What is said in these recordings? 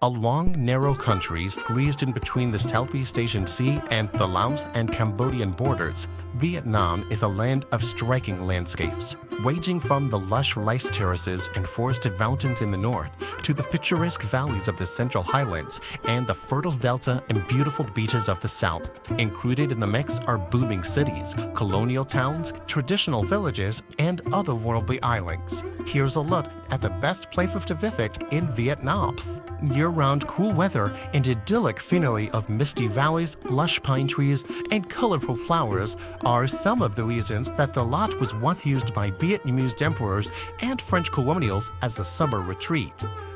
A long, narrow country squeezed in between the Southeast Asian Sea and the Laos and Cambodian borders, Vietnam is a land of striking landscapes. Ranging from the lush rice terraces and forested mountains in the north to the picturesque valleys of the Central Highlands and the fertile delta and beautiful beaches of the south. Included in the mix are booming cities, colonial towns, traditional villages, and otherworldly islands. Here's a look at the best places to visit in Vietnam. Year-round cool weather and idyllic scenery of misty valleys, lush pine trees, and colorful flowers are some of the reasons that the lot was once used by Vietnamese emperors and French colonials as a summer retreat.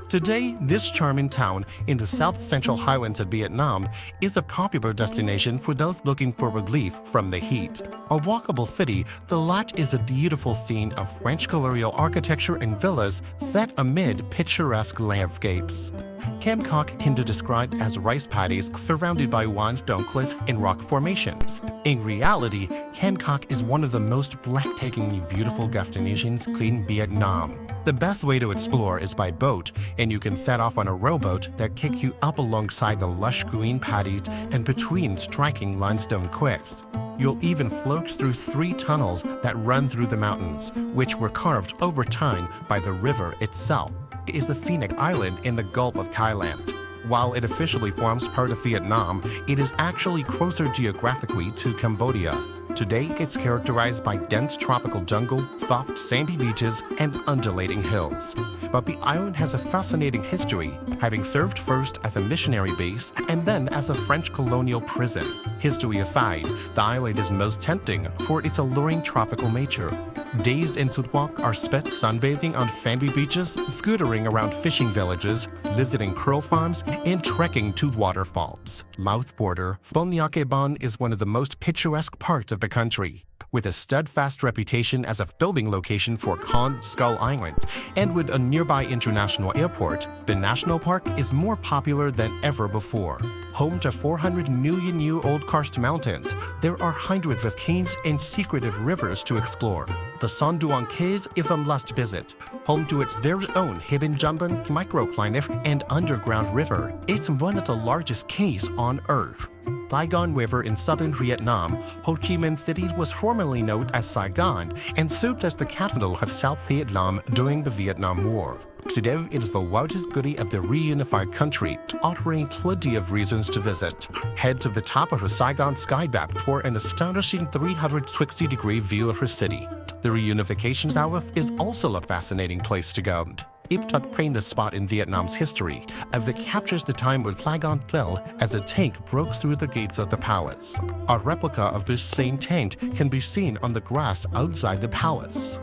Today, this charming town in the south-central highlands of Vietnam is a popular destination for those looking for relief from the heat. A walkable city, the lot is a beautiful scene of French colonial architecture and villas set amid picturesque landscapes. Cam Cock can be described as rice paddies surrounded by limestone cliffs and rock formations. In reality, Cam Cock is one of the most breathtakingly beautiful destinations in Vietnam. The best way to explore is by boat, and you can set off on a rowboat that kicks you up alongside the lush green paddies and between striking limestone cliffs. You'll even float through 3 tunnels that run through the mountains, which were carved over time by the river itself. It is the Phoenix Island in the Gulf of Thailand. While it officially forms part of Vietnam, it is actually closer geographically to Cambodia. Today, it's characterized by dense tropical jungle, soft sandy beaches, and undulating hills. But the island has a fascinating history, having served first as a missionary base and then as a French colonial prison. History aside, the island is most tempting for its alluring tropical nature. Days in Sutwak are spent sunbathing on sandy beaches, scootering around fishing villages, visiting curl farms, and trekking to waterfalls. Mouth border, Phonyakeban is one of the most picturesque parts of the country. With a steadfast reputation as a filming location for Con Skull Island, and with a nearby international airport, the national park is more popular than ever before. Home to 400 million-year-old karst mountains, there are hundreds of caves and secretive rivers to explore. The Son Duong Caves is a must visit. Home to its very own hidden Jumbon microclimate and underground river, it's one of the largest caves on Earth. Saigon River in southern Vietnam, Ho Chi Minh City was formerly known as Saigon and served as the capital of South Vietnam during the Vietnam War. Today, it is the largest city of the reunified country, offering plenty of reasons to visit. Head to the top of the Saigon Sky Map for an astonishing 360-degree view of her city. The reunification tower is also a fascinating place to go. It took the spot in Vietnam's history, as it captures the time when Saigon fell as a tank broke through the gates of the palace. A replica of this same tank can be seen on the grass outside the palace.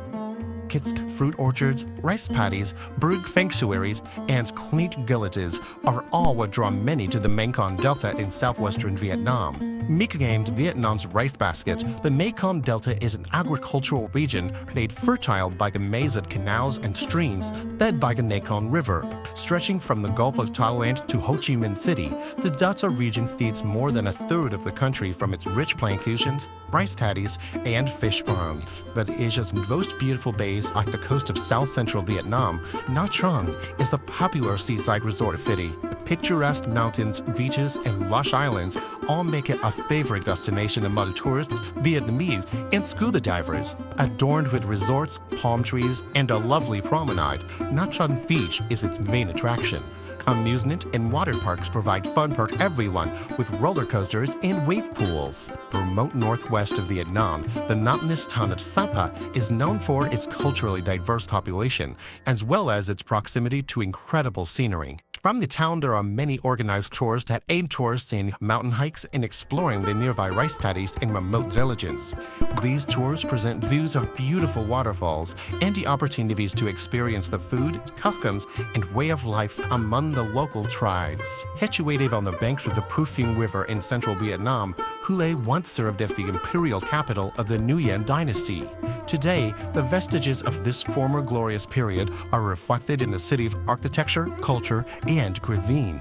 Kitsk fruit orchards, rice paddies, bird sanctuaries, and quaint villages are all what draw many to the Mekong Delta in southwestern Vietnam. Nicknamed Vietnam's rice basket, the Mekong Delta is an agricultural region made fertile by the maze canals and streams fed by the Mekong River. Stretching from the Gulf of Thailand to Ho Chi Minh City, the Delta region feeds more than a third of the country from its rich plantations, rice paddies, and fish farms. But Asia's most beautiful bays off the coast of south-central Vietnam, Nha Trang is the popular seaside resort city. The picturesque mountains, beaches, and lush islands all make it a favorite destination among tourists, Vietnamese, and scuba divers. Adorned with resorts, palm trees, and a lovely promenade, Nha Trang Beach is its main attraction. Amusement and water parks provide fun for everyone with roller coasters and wave pools. Remote northwest of Vietnam, the mountainous town of Sapa is known for its culturally diverse population, as well as its proximity to incredible scenery. From the town, there are many organized tours that aid tourists in mountain hikes and exploring the nearby rice paddies and remote villages. These tours present views of beautiful waterfalls and the opportunities to experience the food, customs, and way of life among the local tribes. Situated on the banks of the Phu River in central Vietnam, Hue once served as the imperial capital of the Nguyen dynasty. Today, the vestiges of this former glorious period are reflected in the city's architecture, culture, and cuisine.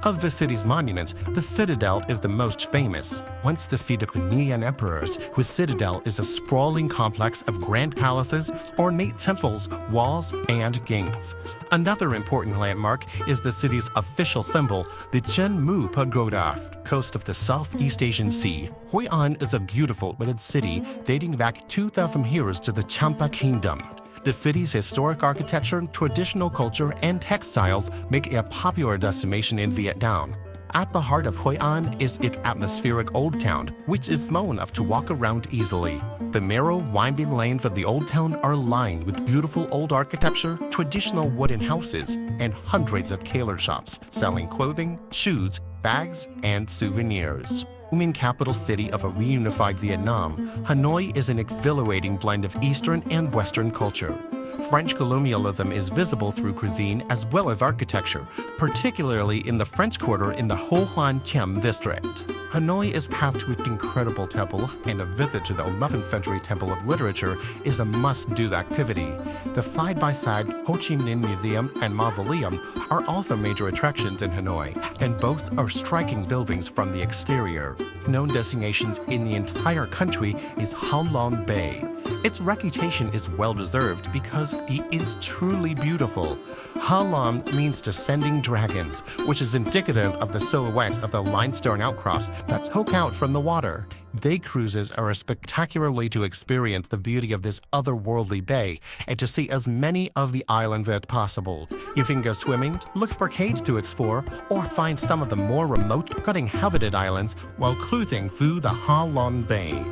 Of the city's monuments, the citadel is the most famous. Once the feet of Ghanaian emperors, whose citadel is a sprawling complex of grand palaces, ornate temples, walls, and gates. Another important landmark is the city's official symbol, the Chenmu Pagoda, coast of the Southeast Asian Sea. Hoi An is a beautiful wooded city dating back 2,000 years to the Champa Kingdom. The city's historic architecture, traditional culture, and textiles make it a popular destination in Vietnam. At the heart of Hoi An is its atmospheric old town, which is small enough to walk around easily. The narrow, winding lanes of the old town are lined with beautiful old architecture, traditional wooden houses, and hundreds of tailor shops selling clothing, shoes, bags, and souvenirs. Booming capital city of a reunified Vietnam, Hanoi is an exhilarating blend of Eastern and Western culture. French colonialism is visible through cuisine as well as architecture, particularly in the French Quarter in the Ho An Chiem district. Hanoi is packed with incredible temples, and a visit to the 11th century Temple of Literature is a must-do activity. The side-by-side Ho Chi Minh Museum and Mausoleum are also major attractions in Hanoi, and both are striking buildings from the exterior. Known destinations in the entire country is Ha Long Bay. Its reputation is well-deserved because it is truly beautiful. Ha Long means descending dragons, which is indicative of the silhouettes of the limestone outcrops that poke out from the water. Day cruises are a spectacular way to experience the beauty of this otherworldly bay and to see as many of the islands as possible. You can go swimming, look for caves to explore, or find some of the more remote but inhabited islands while cruising through the Ha Long Bay.